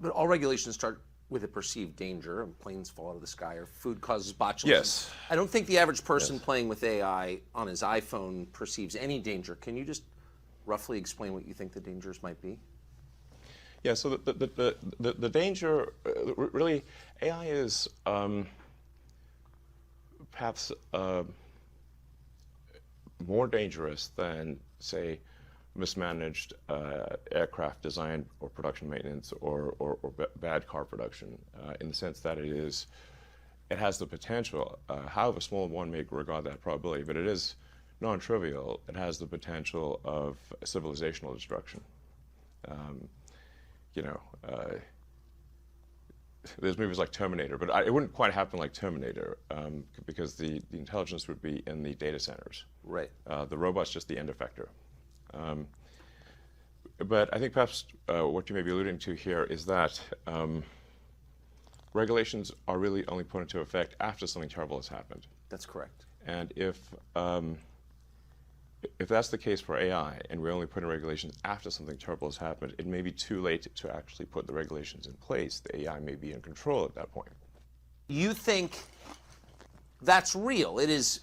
But all regulations start with a perceived danger. Planes fall out of the sky, or food causes botulism. Yes. I don't think the average person playing with AI on his iPhone perceives any danger. Can you just roughly explain what you think the dangers might be? Yeah, so the danger, really, AI is perhaps more dangerous than, say, mismanaged aircraft design or production maintenance or bad car production, in the sense that it has the potential, however small one may regard that probability, but it is non-trivial. It has the potential of civilizational destruction. There's movies like Terminator, but it wouldn't quite happen like Terminator, because the intelligence would be in the data centers. Right. The robot's just the end effector. But I think perhaps what you may be alluding to here is that regulations are really only put into effect after something terrible has happened. That's correct. And if that's the case for AI, and we only put in regulations after something terrible has happened, it may be too late to actually put the regulations in place. The AI may be in control at that point. You think that's real? It is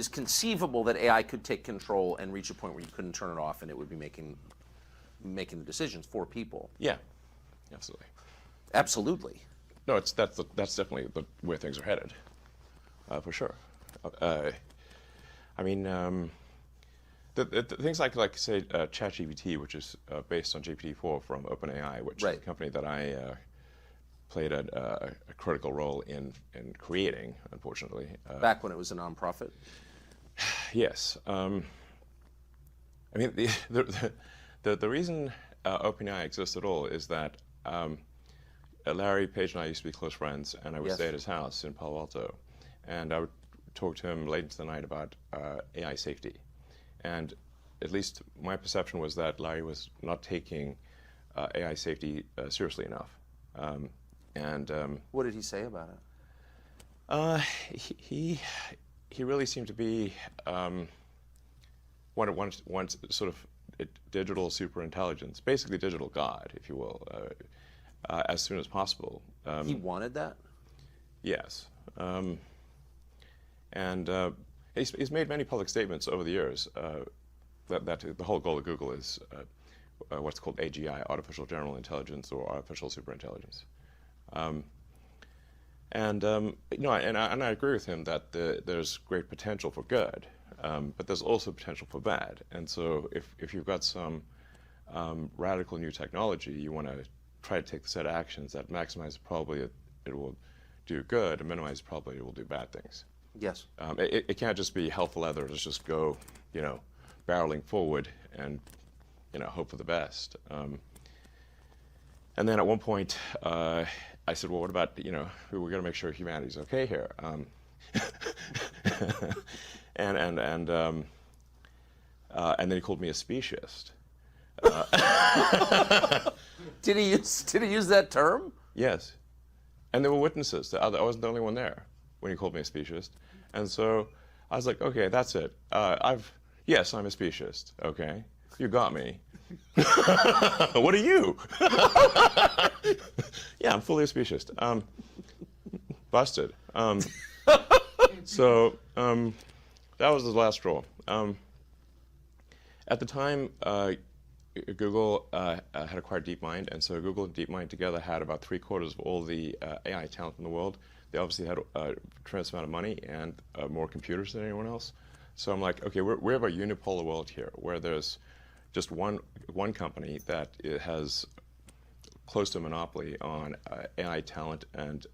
conceivable that AI could take control and reach a point where you couldn't turn it off, and it would be making the decisions for people. Yeah, absolutely. Absolutely. No, that's definitely where things are headed, for sure. I mean, the things like say ChatGPT, which is based on GPT-4 from OpenAI, which is a company that I played a critical role in creating, unfortunately. Back when it was a nonprofit? Yes. I mean, the reason OpenAI exists at all is that Larry Page and I used to be close friends, and I would stay at his house in Palo Alto, and I would talk to him late into the night about AI safety. And at least my perception was that Larry was not taking AI safety seriously enough. What did he say about it? He really seemed to be wanted sort of digital superintelligence, basically digital God, if you will, as soon as possible. He wanted that? Yes. He's made many public statements over the years that the whole goal of Google is what's called AGI, artificial general intelligence, or artificial superintelligence. And I agree with him that there's great potential for good, but there's also potential for bad. And so if you've got some radical new technology, you want to try to take the set of actions that maximize the probability that it will do good and minimize the probability it will do bad things. Yes. It can't just be hell for leather. Let's just go, barreling forward and, hope for the best. And then at one point, I said, well, what about, we're going to make sure humanity's okay here. And then he called me a speciesist. Did he use that term? Yes. And there were witnesses. I wasn't the only one there when he called me a speciesist. And so I was like, okay, that's it. Yes, I'm a speciesist. Okay, you got me. What are you? Yeah, I'm fully a speciesist. Busted. So that was the last straw. At the time, Google had acquired DeepMind, and so Google and DeepMind together had about 3/4 of all the AI talent in the world. They obviously had a tremendous amount of money and more computers than anyone else. So I'm like, okay, we have a unipolar world here, where there's just one company that has close to a monopoly on AI talent and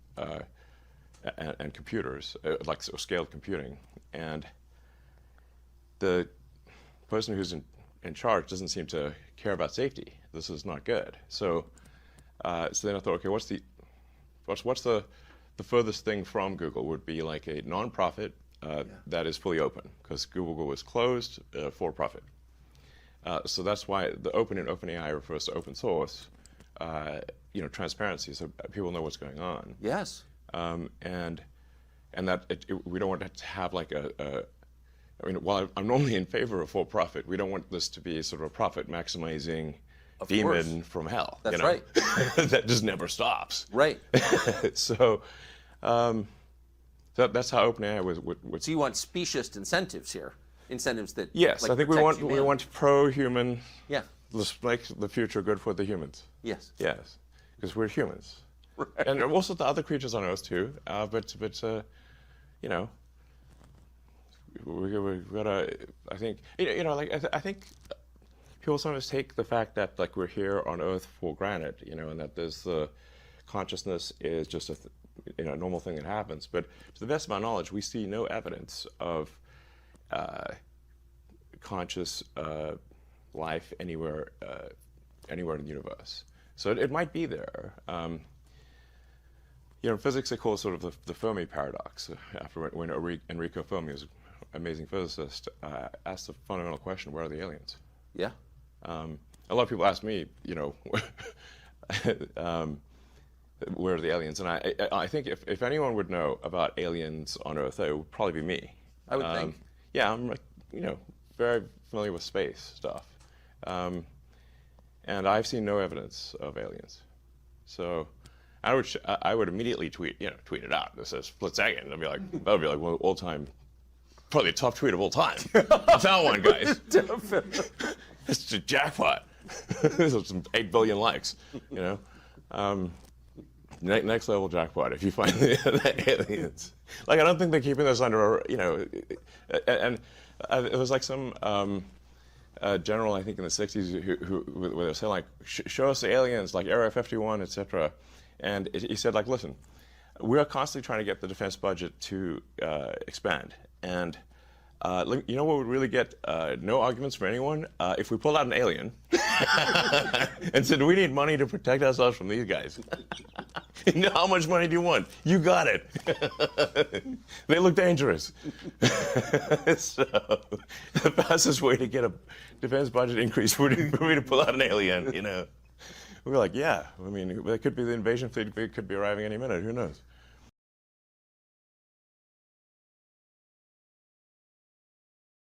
computers, like scaled computing, and the person who's in charge doesn't seem to care about safety. This is not good. So then I thought, okay, what's the furthest thing from Google would be like a non-profit that is fully open, because Google was closed for profit. So that's why the open in OpenAI refers to open source, transparency, so people know what's going on. Yes. And that we don't want to have like while I'm normally in favor of for-profit, we don't want this to be sort of a profit-maximizing, demon from hell. That's you know? right. That just never stops. Right. So that's how OpenAI would. So you want specious incentives here, incentives that Yes, like, I think we protect want pro-human. Yeah. Let's make the future good for the humans. Yes. Yes, because we're humans, Right. and also the other creatures on Earth too. But you know, we've got to. I think like I think people sometimes take the fact that like we're here on Earth for granted, and that there's the consciousness is just a normal thing that happens. But to the best of my knowledge, we see no evidence of conscious life anywhere in the universe. So it might be there. In physics, they call it sort of the Fermi paradox. After when Enrico Fermi was an amazing physicist, asked the fundamental question: where are the aliens? Yeah. A lot of people ask me, where are the aliens? And I think if anyone would know about aliens on Earth, it would probably be me. I would think. Yeah, I'm very familiar with space stuff. And I've seen no evidence of aliens. So I would immediately tweet it out. This is split second. That would be like one of the all-time, probably the top tweet of all time. I found one, guys. It's a jackpot. There's some 8 billion likes, Next level jackpot if you find the aliens. Like, I don't think they're keeping this under, and it was like some general, I think in the 60s, who where they were saying like, show us the aliens, like Area 51, etc. And he said like, listen, we are constantly trying to get the defense budget to expand. And you know what would really get no arguments from anyone? If we pulled out an alien and said, we need money to protect ourselves from these guys. How much money do you want? You got it. They look dangerous. So the fastest way to get a defense budget increase would be to pull out an alien, We're like, yeah, I mean, that could be the invasion fleet, it could be arriving any minute, who knows?